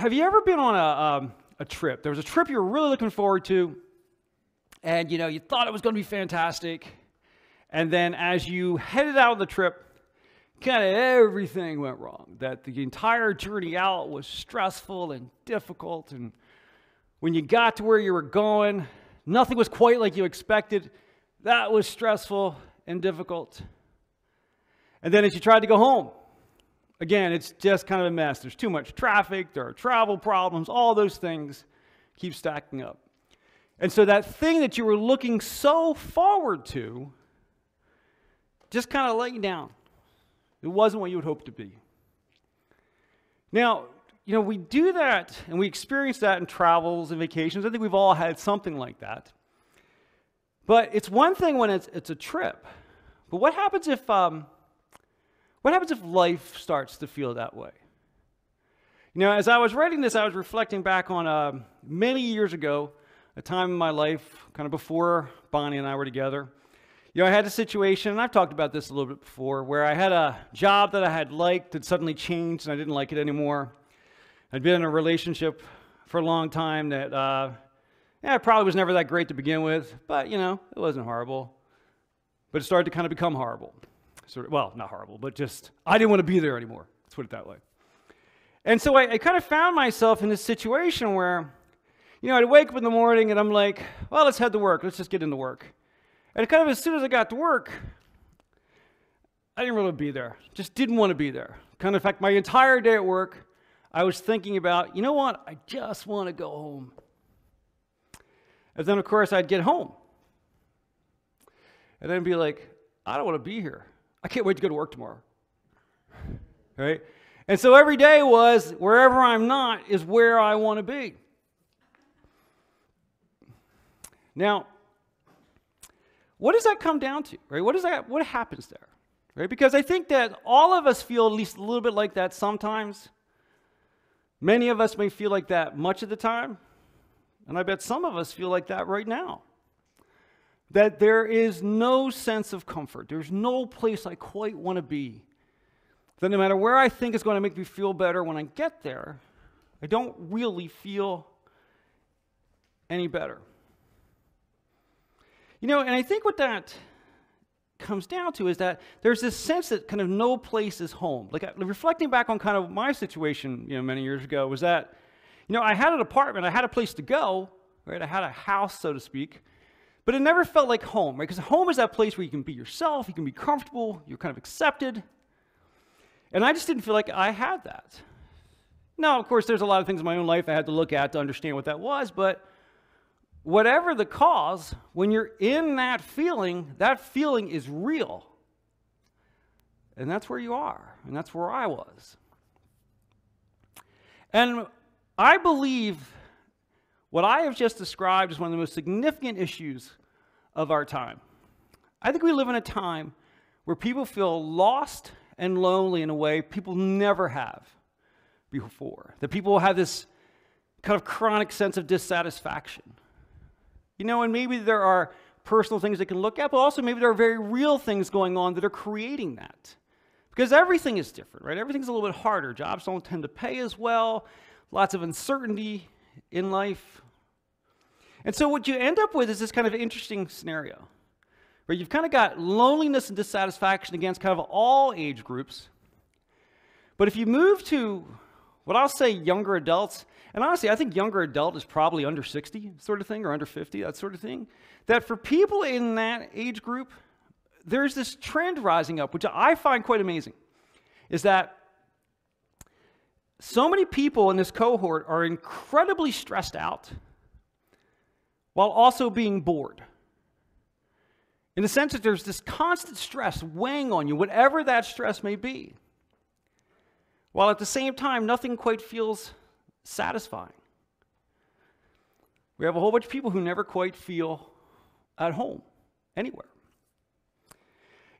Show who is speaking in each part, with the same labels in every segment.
Speaker 1: have you ever been on a trip? There was a trip you were really looking forward to, and you thought it was going to be fantastic, and then as you headed out on the trip, kind of everything went wrong. That the entire journey out was stressful and difficult, and when you got to where you were going, nothing was quite like you expected. That was stressful and difficult. And then as you tried to go home, again, it's just kind of a mess. There's too much traffic, there are travel problems, all those things keep stacking up. And so that thing that you were looking so forward to just kind of let you down. It wasn't what you would hope to be. Now, we do that and we experience that in travels and vacations. I think we've all had something like that. But it's one thing when it's a trip. But what happens if life starts to feel that way? As I was writing this, I was reflecting back on many years ago, a time in my life, kind of before Bonnie and I were together. I had a situation, and I've talked about this a little bit before, where I had a job that I had liked that suddenly changed, and I didn't like it anymore. I'd been in a relationship for a long time that, it probably was never that great to begin with, but, it wasn't horrible. But it started to kind of become horrible. Well, not horrible, but just, I didn't want to be there anymore. Let's put it that way. And so I kind of found myself in this situation where, I'd wake up in the morning and I'm like, well, let's head to work. Let's just get into work. And kind of as soon as I got to work, I didn't really be there. Just didn't want to be there. Kind of, in fact, my entire day at work, I was thinking about, you know what? I just want to go home. And then, of course, I'd get home. And then be like, I don't want to be here. I can't wait to go to work tomorrow. Right? And so every day was, wherever I'm not is where I want to be. Now, what does that come down to? Right? What happens there? Right? Because I think that all of us feel at least a little bit like that sometimes. Many of us may feel like that much of the time. And I bet some of us feel like that right now. That there is no sense of comfort. There's no place I quite want to be. That no matter where I think is going to make me feel better, when I get there, I don't really feel any better. And I think what that comes down to is that there's this sense that kind of no place is home. Like reflecting back on kind of my situation, many years ago, was that, I had an apartment, I had a place to go, right? I had a house, so to speak, but it never felt like home, right? Because home is that place where you can be yourself, you can be comfortable, you're kind of accepted. And I just didn't feel like I had that. Now, of course, there's a lot of things in my own life I had to look at to understand what that was, but whatever the cause, when you're in that feeling is real. And that's where you are, and that's where I was. And I believe what I have just described is one of the most significant issues of our time. I think we live in a time where people feel lost and lonely in a way people never have before. That people have this kind of chronic sense of dissatisfaction. And maybe there are personal things they can look at, but also maybe there are very real things going on that are creating that. Because everything is different, right? Everything's a little bit harder. Jobs don't tend to pay as well. Lots of uncertainty in life. And so what you end up with is this kind of interesting scenario where you've kind of got loneliness and dissatisfaction against kind of all age groups. But if you move to what I'll say younger adults, and honestly, I think younger adult is probably under 60 sort of thing, or under 50, that sort of thing, that for people in that age group, there's this trend rising up, which I find quite amazing, is that so many people in this cohort are incredibly stressed out while also being bored. In the sense that there's this constant stress weighing on you, whatever that stress may be, while at the same time, nothing quite feels satisfying. We have a whole bunch of people who never quite feel at home anywhere.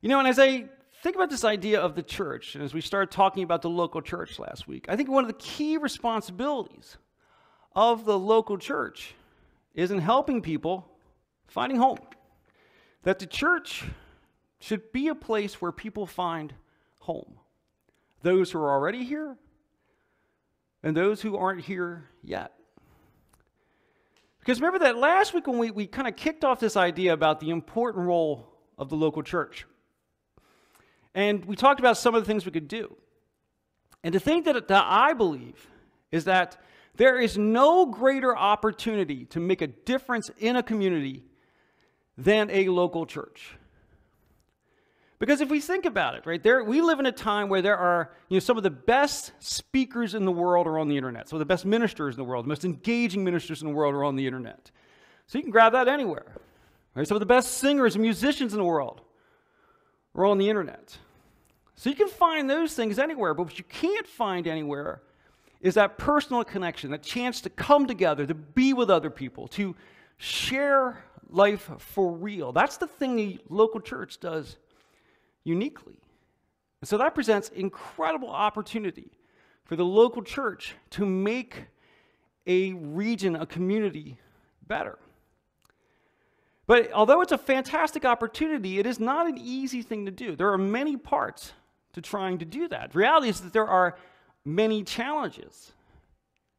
Speaker 1: And as I think about this idea of the church, and as we started talking about the local church last week, I think one of the key responsibilities of the local church is in helping people finding home. That the church should be a place where people find home. Those who are already here, and those who aren't here yet. Because remember that last week when we kind of kicked off this idea about the important role of the local church. And we talked about some of the things we could do. And the thing that I believe is that there is no greater opportunity to make a difference in a community than a local church. Because if we think about it, right, we live in a time where there are, some of the best speakers in the world are on the internet. Some of the best ministers in the world, the most engaging ministers in the world are on the internet. So you can grab that anywhere. Right? Some of the best singers and musicians in the world are on the internet. So you can find those things anywhere, but what you can't find anywhere is that personal connection, that chance to come together, to be with other people, to share life for real. That's the thing the local church does uniquely. And so that presents incredible opportunity for the local church to make a region, a community better. But although it's a fantastic opportunity, it is not an easy thing to do. There are many parts to trying to do that. The reality is that there are many challenges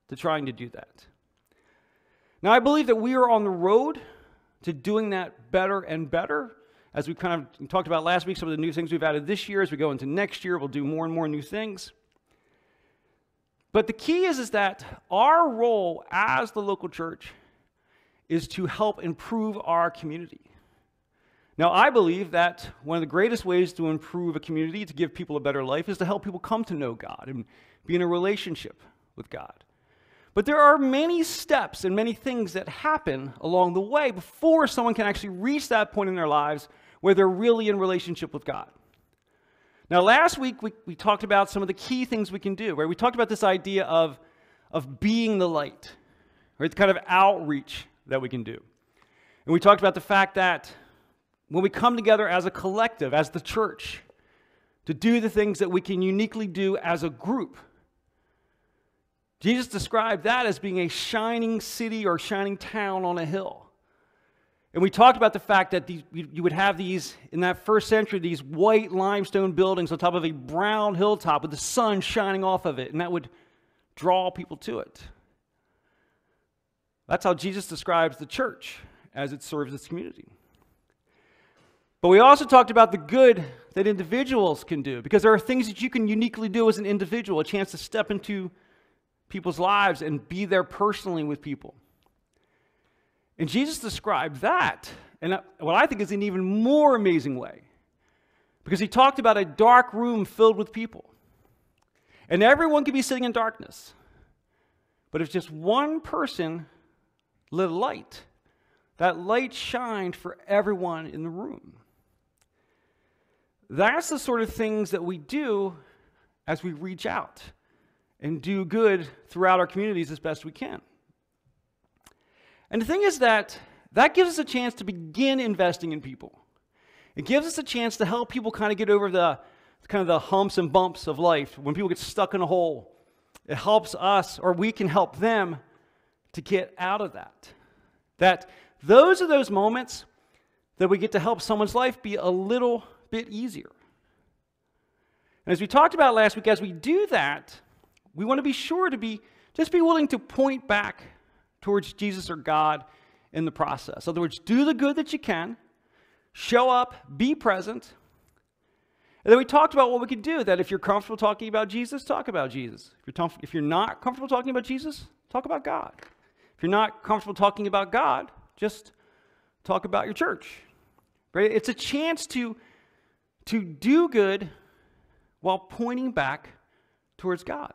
Speaker 1: to trying to do that. Now, I believe that we are on the road to doing that better and better. As we kind of talked about last week, some of the new things we've added this year, as we go into next year, we'll do more and more new things. But the key is that our role as the local church is to help improve our community. Now, I believe that one of the greatest ways to improve a community, to give people a better life, is to help people come to know God and be in a relationship with God. But there are many steps and many things that happen along the way before someone can actually reach that point in their lives where they're really in relationship with God. Now, last week, we talked about some of the key things we can do, right? We talked about this idea of being the light, right? The kind of outreach that we can do. And we talked about the fact that when we come together as a collective, as the church, to do the things that we can uniquely do as a group, Jesus described that as being a shining city or shining town on a hill. And we talked about the fact that you would have these, in that first century, these white limestone buildings on top of a brown hilltop with the sun shining off of it, and that would draw people to it. That's how Jesus describes the church as it serves its community. But we also talked about the good that individuals can do, because there are things that you can uniquely do as an individual, a chance to step into people's lives and be there personally with people. And Jesus described that in what I think is an even more amazing way, because he talked about a dark room filled with people. And everyone could be sitting in darkness. But if just one person lit a light, that light shined for everyone in the room. That's the sort of things that we do as we reach out and do good throughout our communities as best we can. And the thing is that gives us a chance to begin investing in people. It gives us a chance to help people kind of get over the humps and bumps of life. When people get stuck in a hole, it helps us, or we can help them to get out of that. That those are those moments that we get to help someone's life be a little bit easier. And as we talked about last week, as we do that, we want to be sure to be willing to point back towards Jesus or God in the process. In other words, do the good that you can, show up, be present. And then we talked about what we could do, that if you're comfortable talking about Jesus, talk about Jesus. If you're not comfortable talking about Jesus, talk about God. If you're not comfortable talking about God, just talk about your church. Right? It's a chance to do good while pointing back towards God.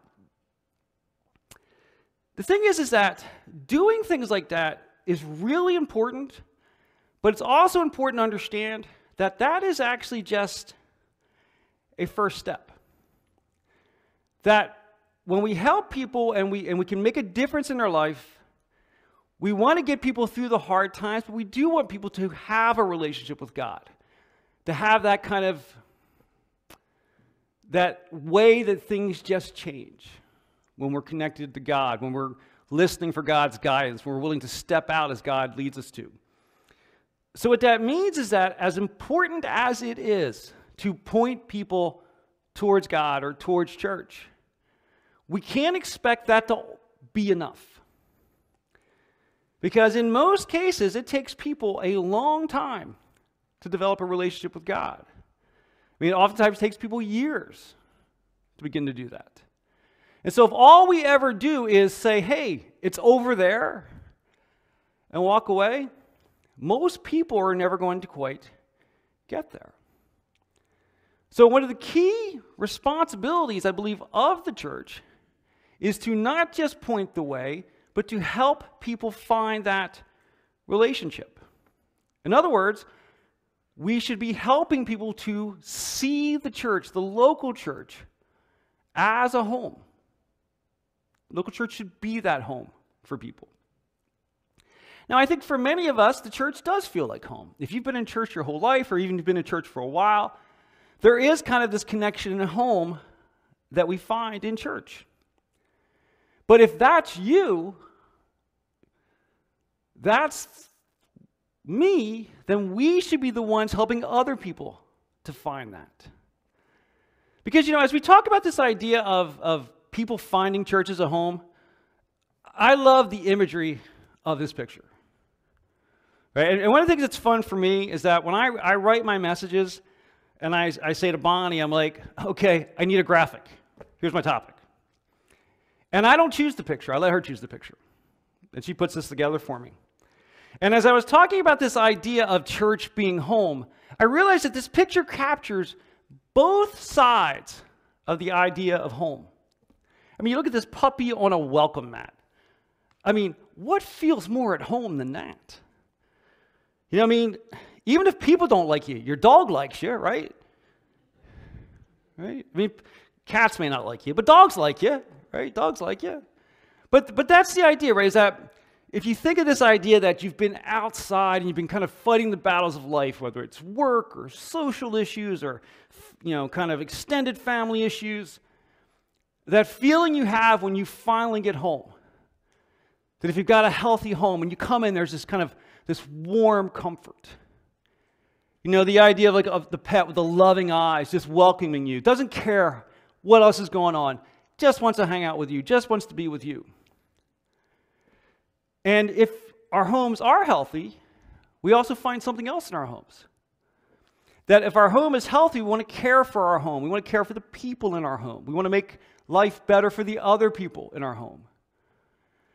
Speaker 1: The thing is that doing things like that is really important, but it's also important to understand that is actually just a first step. That when we help people and we can make a difference in their life, we want to get people through the hard times, but we do want people to have a relationship with God, to have that kind of, that way that things just change when we're connected to God, when we're listening for God's guidance, when we're willing to step out as God leads us to. So what that means is that as important as it is to point people towards God or towards church, we can't expect that to be enough. Because in most cases, it takes people a long time to develop a relationship with God. I mean, it oftentimes takes people years to begin to do that. And so if all we ever do is say, hey, it's over there, and walk away, most people are never going to quite get there. So one of the key responsibilities, I believe, of the church is to not just point the way, but to help people find that relationship. In other words, we should be helping people to see the church, the local church, as a home. Local church should be that home for people. Now, I think for many of us, the church does feel like home. If you've been in church your whole life, or even you've been in church for a while, there is kind of this connection in home that we find in church. But if that's you, that's me, then we should be the ones helping other people to find that. Because, as we talk about this idea of people finding church as a home, I love the imagery of this picture. Right? And one of the things that's fun for me is that when I write my messages and I say to Bonnie, I'm like, okay, I need a graphic. Here's my topic. And I don't choose the picture. I let her choose the picture. And she puts this together for me. And as I was talking about this idea of church being home, I realized that this picture captures both sides of the idea of home. I mean, you look at this puppy on a welcome mat. I mean, what feels more at home than that? I mean, even if people don't like you, your dog likes you, right? Right? I mean, cats may not like you, but dogs like you, right? Dogs like you. But that's the idea, right? Is that if you think of this idea that you've been outside and you've been kind of fighting the battles of life, whether it's work or social issues or, kind of extended family issues, that feeling you have when you finally get home, that if you've got a healthy home and you come in, there's this kind of this warm comfort. The idea of the pet with the loving eyes just welcoming you, doesn't care what else is going on, just wants to hang out with you, just wants to be with you. And if our homes are healthy, we also find something else in our homes. That if our home is healthy, we want to care for our home. We want to care for the people in our home. We want to make life better for the other people in our home.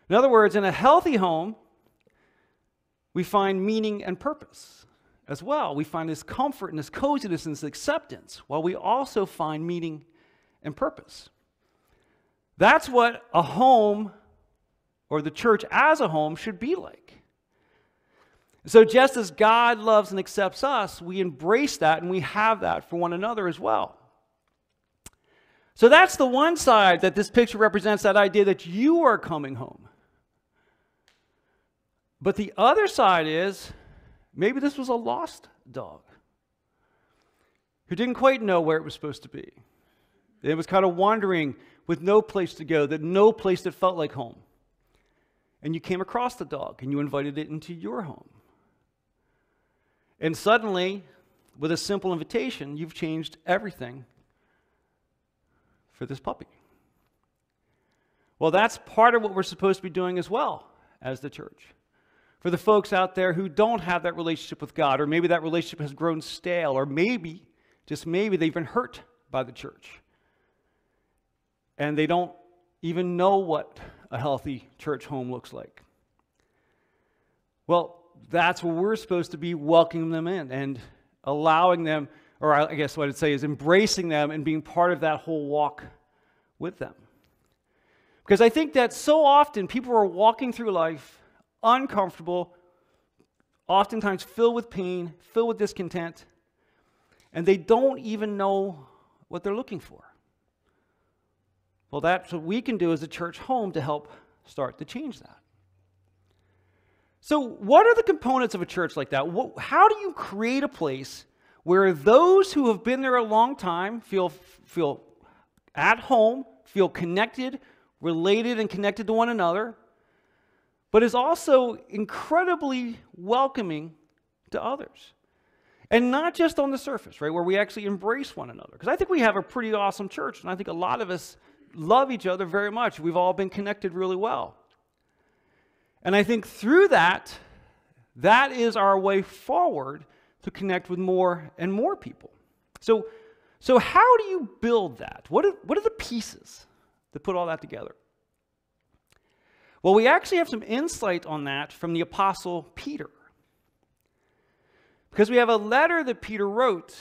Speaker 1: In other words, in a healthy home, we find meaning and purpose as well. We find this comfort and this coziness and this acceptance, while we also find meaning and purpose. That's what a home, or the church as a home, should be like. So just as God loves and accepts us, we embrace that and we have that for one another as well. So that's the one side that this picture represents, that idea that you are coming home. But the other side is, maybe this was a lost dog who didn't quite know where it was supposed to be. It was kind of wandering with no place to go, no place that felt like home. And you came across the dog and you invited it into your home. And suddenly, with a simple invitation, you've changed everything for this puppy. Well, that's part of what we're supposed to be doing as well as the church. For the folks out there who don't have that relationship with God, or maybe that relationship has grown stale, or maybe, just maybe, they've been hurt by the church. And they don't even know what a healthy church home looks like. Well, that's where we're supposed to be, welcoming them in and allowing them, or I guess what I'd say is embracing them and being part of that whole walk with them. Because I think that so often people are walking through life uncomfortable, oftentimes filled with pain, filled with discontent, and they don't even know what they're looking for. Well, that's what we can do as a church home to help start to change that. So what are the components of a church like that? How do you create a place where those who have been there a long time feel at home, feel connected, related, and connected to one another, but is also incredibly welcoming to others? And not just on the surface, right, where we actually embrace one another. Because I think we have a pretty awesome church, and I think a lot of us love each other very much. We've all been connected really well. And I think through that, that is our way forward to connect with more and more people. So how do you build that? What are the pieces that put all that together? Well, we actually have some insight on that from the Apostle Peter. Because we have a letter that Peter wrote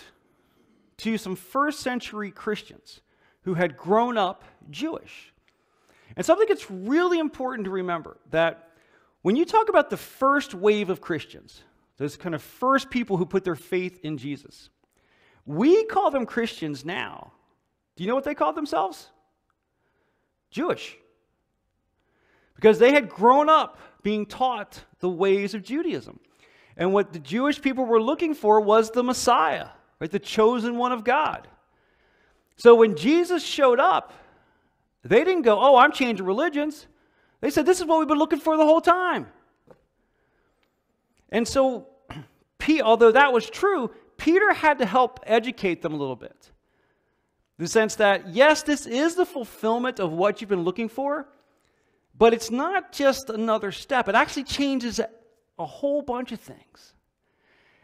Speaker 1: to some first century Christians who had grown up Jewish. And something that's really important to remember, that when you talk about the first wave of Christians, those kind of first people who put their faith in Jesus, we call them Christians now. Do you know what they called themselves? Jewish. Because they had grown up being taught the ways of Judaism. And what the Jewish people were looking for was the Messiah, right? The chosen one of God. So when Jesus showed up, they didn't go, oh, I'm changing religions. They said, this is what we've been looking for the whole time. And so, although that was true, Peter had to help educate them a little bit. In the sense that, yes, this is the fulfillment of what you've been looking for, but it's not just another step. It actually changes a whole bunch of things.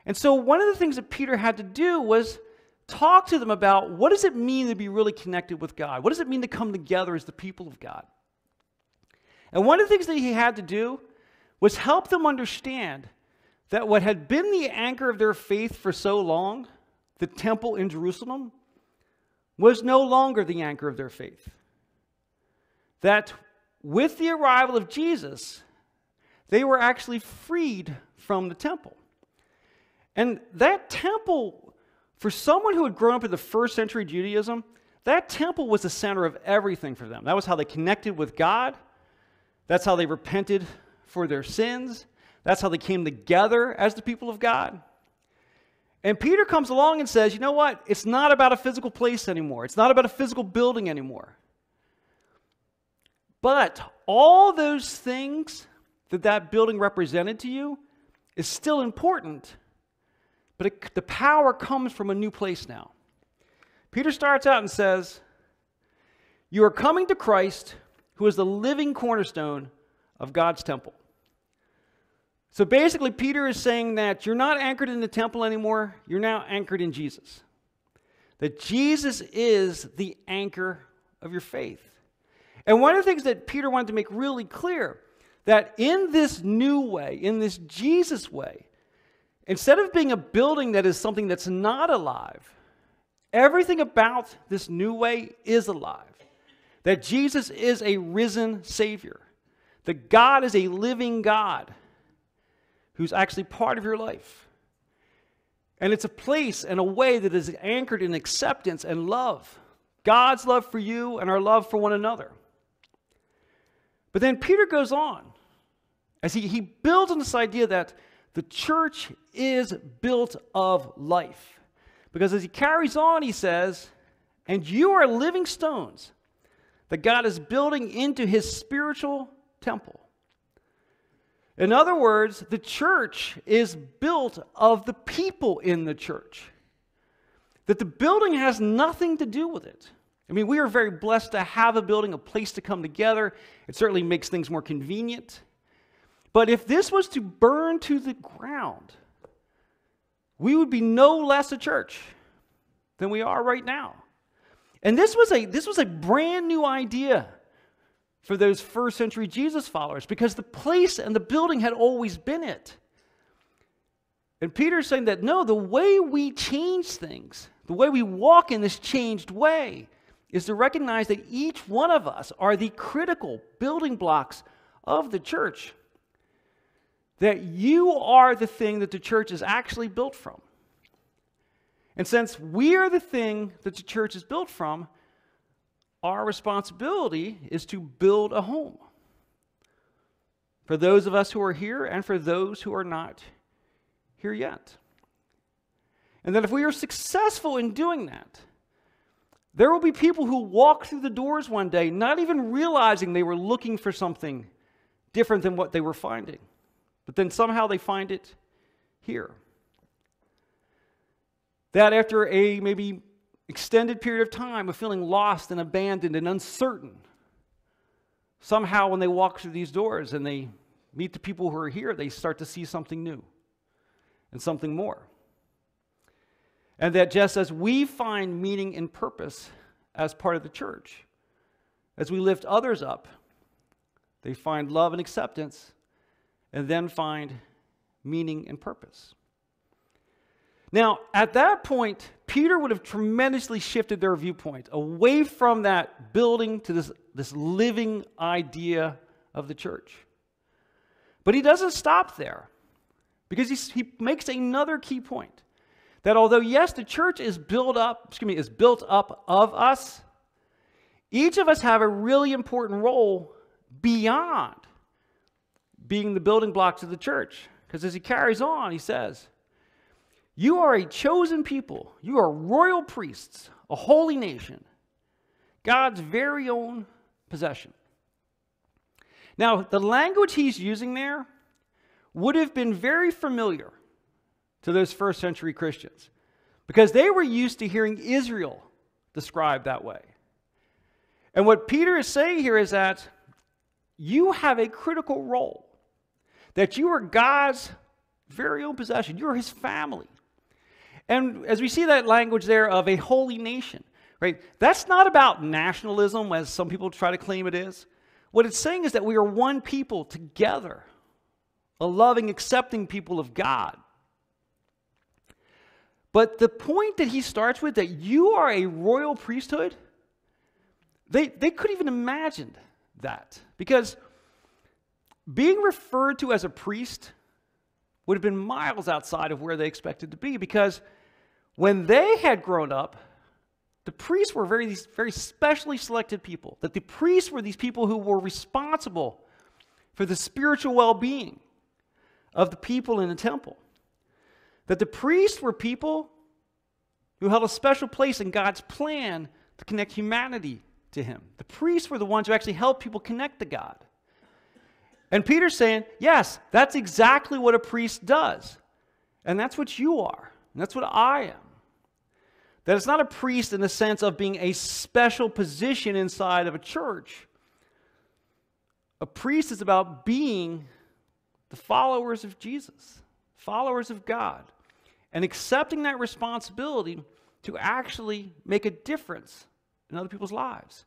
Speaker 1: And so one of the things that Peter had to do was talk to them about, what does it mean to be really connected with God? What does it mean to come together as the people of God? And one of the things that he had to do was help them understand that what had been the anchor of their faith for so long, the temple in Jerusalem, was no longer the anchor of their faith. That with the arrival of Jesus, they were actually freed from the temple. And that temple, for someone who had grown up in the first century Judaism, that temple was the center of everything for them. That was how they connected with God. That's how they repented for their sins. That's how they came together as the people of God. And Peter comes along and says, you know what? It's not about a physical place anymore. It's not about a physical building anymore. But all those things that building represented to you is still important, but the power comes from a new place now. Peter starts out and says, you are coming to Christ, who is the living cornerstone of God's temple. So basically, Peter is saying that you're not anchored in the temple anymore, you're now anchored in Jesus. That Jesus is the anchor of your faith. And one of the things that Peter wanted to make really clear, that in this new way, in this Jesus way, instead of being a building that is something that's not alive, everything about this new way is alive. That Jesus is a risen Savior. That God is a living God who's actually part of your life. And it's a place and a way that is anchored in acceptance and love. God's love for you and our love for one another. But then Peter goes on as he builds on this idea that the church is built of life. Because as he carries on, he says, and you are living stones that God is building into his spiritual temple. In other words, the church is built of the people in the church. That the building has nothing to do with it. I mean, we are very blessed to have a building, a place to come together. It certainly makes things more convenient. But if this was to burn to the ground, we would be no less a church than we are right now. And this was a brand new idea for those first century Jesus followers, because the place and the building had always been it. And Peter's saying that no, the way we change things, the way we walk in this changed way, is to recognize that each one of us are the critical building blocks of the church. That you are the thing that the church is actually built from. And since we are the thing that the church is built from, our responsibility is to build a home. For those of us who are here and for those who are not here yet. And that if we are successful in doing that, there will be people who walk through the doors one day not even realizing they were looking for something different than what they were finding. But then somehow they find it here. That after a maybe extended period of time of feeling lost and abandoned and uncertain. Somehow when they walk through these doors and they meet the people who are here, they start to see something new and something more. And that just as we find meaning and purpose as part of the church, as we lift others up, they find love and acceptance and then find meaning and purpose. Now, at that point, Peter would have tremendously shifted their viewpoint away from that building to this living idea of the church. But he doesn't stop there, because he makes another key point, that although, yes, the church is built up of us, each of us have a really important role beyond being the building blocks of the church. Because as he carries on, he says, you are a chosen people. You are royal priests, a holy nation, God's very own possession. Now, the language he's using there would have been very familiar to those first century Christians, because they were used to hearing Israel described that way. And what Peter is saying here is that you have a critical role, that you are God's very own possession. You are his family. And as we see that language there of a holy nation, right? That's not about nationalism, as some people try to claim it is. What it's saying is that we are one people together, a loving, accepting people of God. But the point that he starts with, that you are a royal priesthood, they couldn't even imagine that. Because being referred to as a priest would have been miles outside of where they expected to be, because when they had grown up, the priests were very specially selected people. That the priests were these people who were responsible for the spiritual well-being of the people in the temple. That the priests were people who held a special place in God's plan to connect humanity to him. The priests were the ones who actually helped people connect to God. And Peter's saying, yes, that's exactly what a priest does. And that's what you are. And that's what I am. That it's not a priest in the sense of being a special position inside of a church. A priest is about being the followers of Jesus, followers of God, and accepting that responsibility to actually make a difference in other people's lives.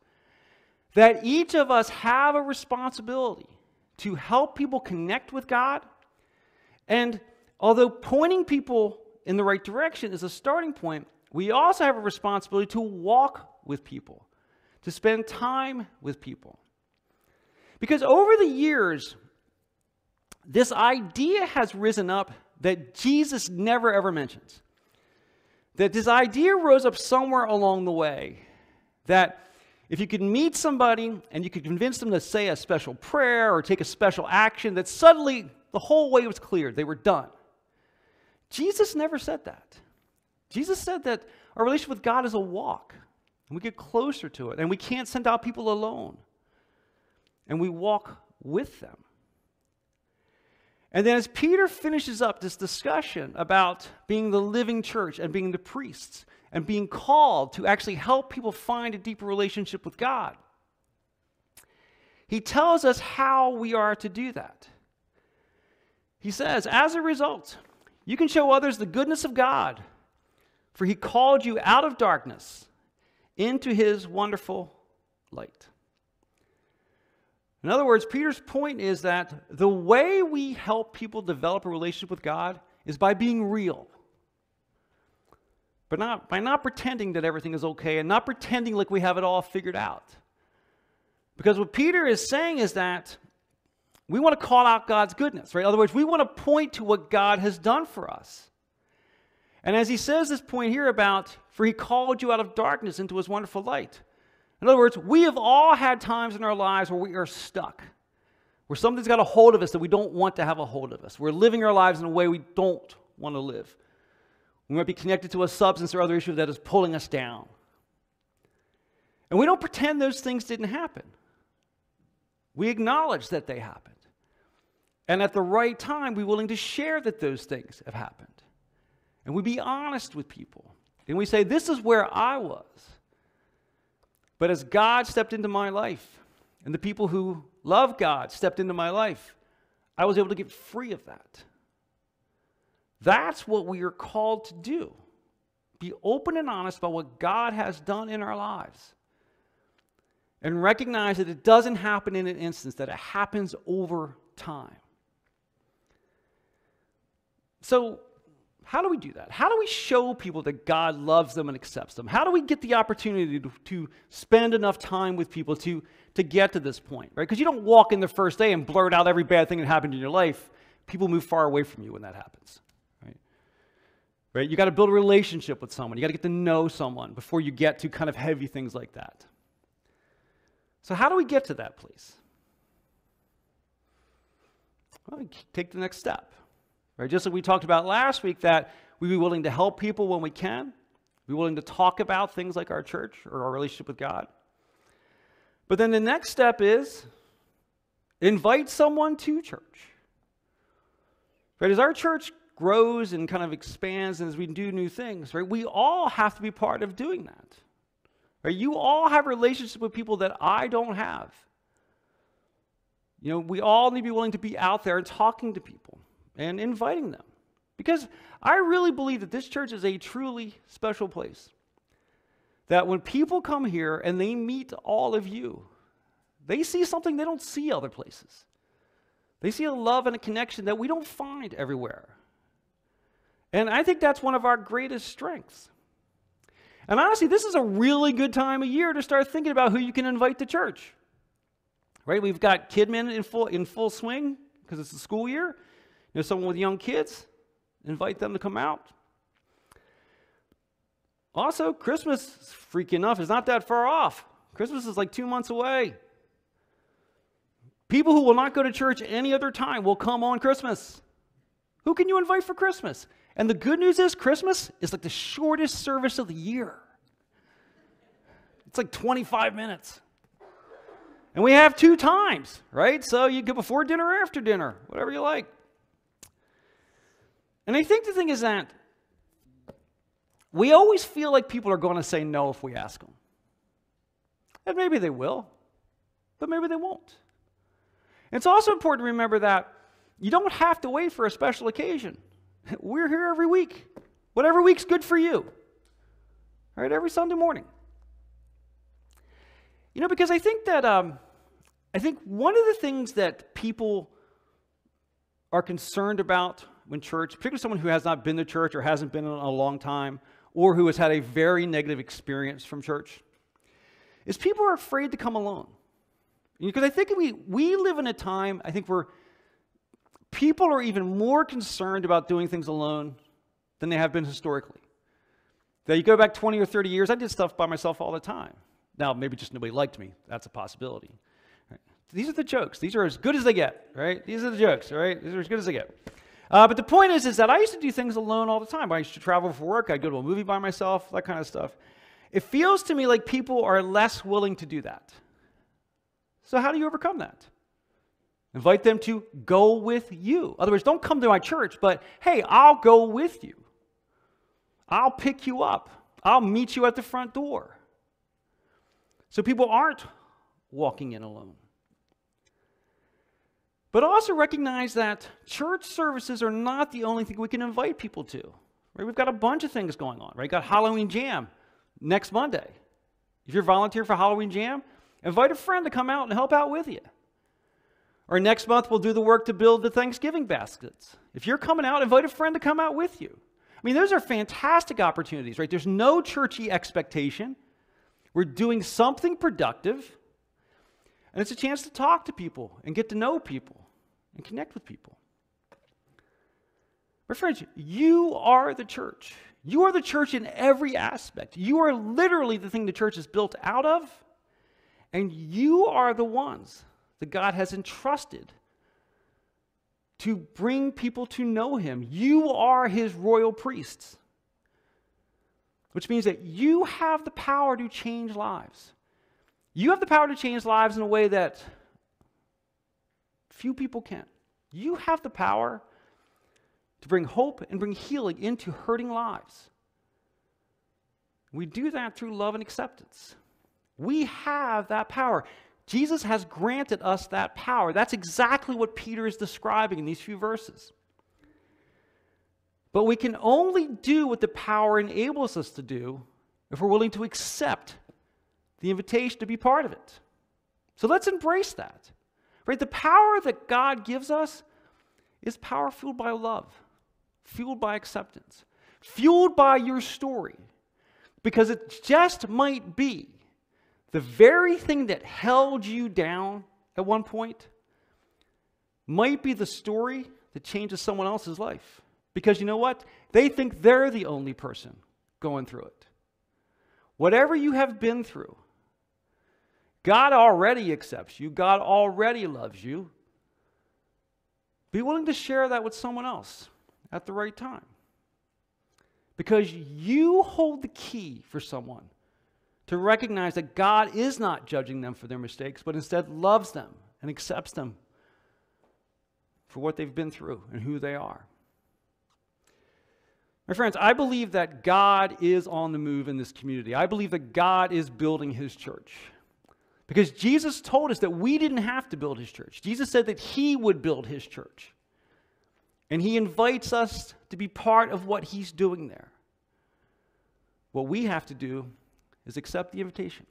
Speaker 1: That each of us have a responsibility to help people connect with God. And although pointing people in the right direction is a starting point, we also have a responsibility to walk with people, to spend time with people. Because over the years, this idea has risen up that Jesus never ever mentions. That this idea rose up somewhere along the way, that if you could meet somebody and you could convince them to say a special prayer or take a special action, that suddenly the whole way was cleared. They were done. Jesus never said that. Jesus said that our relationship with God is a walk, and we get closer to it, and we can't send out people alone, and we walk with them. And then as Peter finishes up this discussion about being the living church and being the priests and being called to actually help people find a deeper relationship with God, he tells us how we are to do that. He says, as a result, you can show others the goodness of God, for he called you out of darkness into his wonderful light. In other words, Peter's point is that the way we help people develop a relationship with God is by being real. But by not pretending that everything is okay and not pretending like we have it all figured out. Because what Peter is saying is that we want to call out God's goodness, right? In other words, we want to point to what God has done for us. And as he says this point here about, for he called you out of darkness into his wonderful light. In other words, we have all had times in our lives where we are stuck, where something's got a hold of us that we don't want to have a hold of us. We're living our lives in a way we don't want to live. We might be connected to a substance or other issue that is pulling us down. And we don't pretend those things didn't happen. We acknowledge that they happened. And at the right time, we're willing to share that those things have happened. And we be honest with people. And we say, this is where I was. But as God stepped into my life, and the people who love God stepped into my life, I was able to get free of that. That's what we are called to do. Be open and honest about what God has done in our lives. And recognize that it doesn't happen in an instant, that it happens over time. So, how do we do that? How do we show people that God loves them and accepts them? How do we get the opportunity to spend enough time with people to get to this point, right? Because you don't walk in the first day and blurt out every bad thing that happened in your life. People move far away from you when that happens, right? Right? You got to build a relationship with someone. You got to get to know someone before you get to kind of heavy things like that. So how do we get to that place? Well, take the next step. Right? Just like we talked about last week, that we be willing to help people when we can, be willing to talk about things like our church or our relationship with God. But then the next step is invite someone to church. Right? As our church grows and kind of expands and as we do new things, right, we all have to be part of doing that. Right? You all have relationships with people that I don't have. You know, we all need to be willing to be out there and talking to people and inviting them. Because I really believe that this church is a truly special place. That when people come here and they meet all of you, they see something they don't see other places. They see a love and a connection that we don't find everywhere. And I think that's one of our greatest strengths. And honestly, this is a really good time of year to start thinking about who you can invite to church. Right? We've got KidMin in full swing because it's the school year. You know, someone with young kids, invite them to come out. Also, Christmas, freaky enough, is not that far off. Christmas is like 2 months away. People who will not go to church any other time will come on Christmas. Who can you invite for Christmas? And the good news is Christmas is like the shortest service of the year. It's like 25 minutes. And we have 2 times, right? So you go before dinner or after dinner, whatever you like. And I think the thing is that we always feel like people are going to say no if we ask them. And maybe they will, but maybe they won't. It's also important to remember that you don't have to wait for a special occasion. We're here every week. Whatever week's good for you. All right, every Sunday morning. You know, because I think that I think one of the things that people are concerned about when church, particularly someone who has not been to church or hasn't been in a long time, or who has had a very negative experience from church, is people are afraid to come alone. Because I think we live in a time, I think, where people are even more concerned about doing things alone than they have been historically. That you go back 20 or 30 years, I did stuff by myself all the time. Now, maybe just nobody liked me. That's a possibility. Right? These are the jokes. These are as good as they get, right? These are the jokes, right? These are as good as they get. But the point is that I used to do things alone all the time. I used to travel for work. I'd go to a movie by myself, that kind of stuff. It feels to me like people are less willing to do that. So how do you overcome that? Invite them to go with you. In other words, don't come to my church, but hey, I'll go with you. I'll pick you up. I'll meet you at the front door. So people aren't walking in alone. But also recognize that church services are not the only thing we can invite people to. Right? We've got a bunch of things going on. Right? We've got Halloween Jam next Monday. If you're volunteer for Halloween Jam, invite a friend to come out and help out with you. Or next month, we'll do the work to build the Thanksgiving baskets. If you're coming out, invite a friend to come out with you. I mean, those are fantastic opportunities, right? There's no churchy expectation. We're doing something productive. And it's a chance to talk to people and get to know people and connect with people. My friends, you are the church. You are the church in every aspect. You are literally the thing the church is built out of. And you are the ones that God has entrusted to bring people to know Him. You are His royal priests. Which means that you have the power to change lives. You have the power to change lives in a way that few people can. You have the power to bring hope and bring healing into hurting lives. We do that through love and acceptance. We have that power. Jesus has granted us that power. That's exactly what Peter is describing in these few verses. But we can only do what the power enables us to do if we're willing to accept the invitation to be part of it. So let's embrace that. Right? The power that God gives us is power fueled by love, fueled by acceptance, fueled by your story. Because it just might be the very thing that held you down at one point might be the story that changes someone else's life. Because you know what? They think they're the only person going through it. Whatever you have been through, God already accepts you. God already loves you. Be willing to share that with someone else at the right time. Because you hold the key for someone to recognize that God is not judging them for their mistakes, but instead loves them and accepts them for what they've been through and who they are. My friends, I believe that God is on the move in this community. I believe that God is building his church. Because Jesus told us that we didn't have to build his church. Jesus said that he would build his church. And he invites us to be part of what he's doing there. What we have to do is accept the invitation.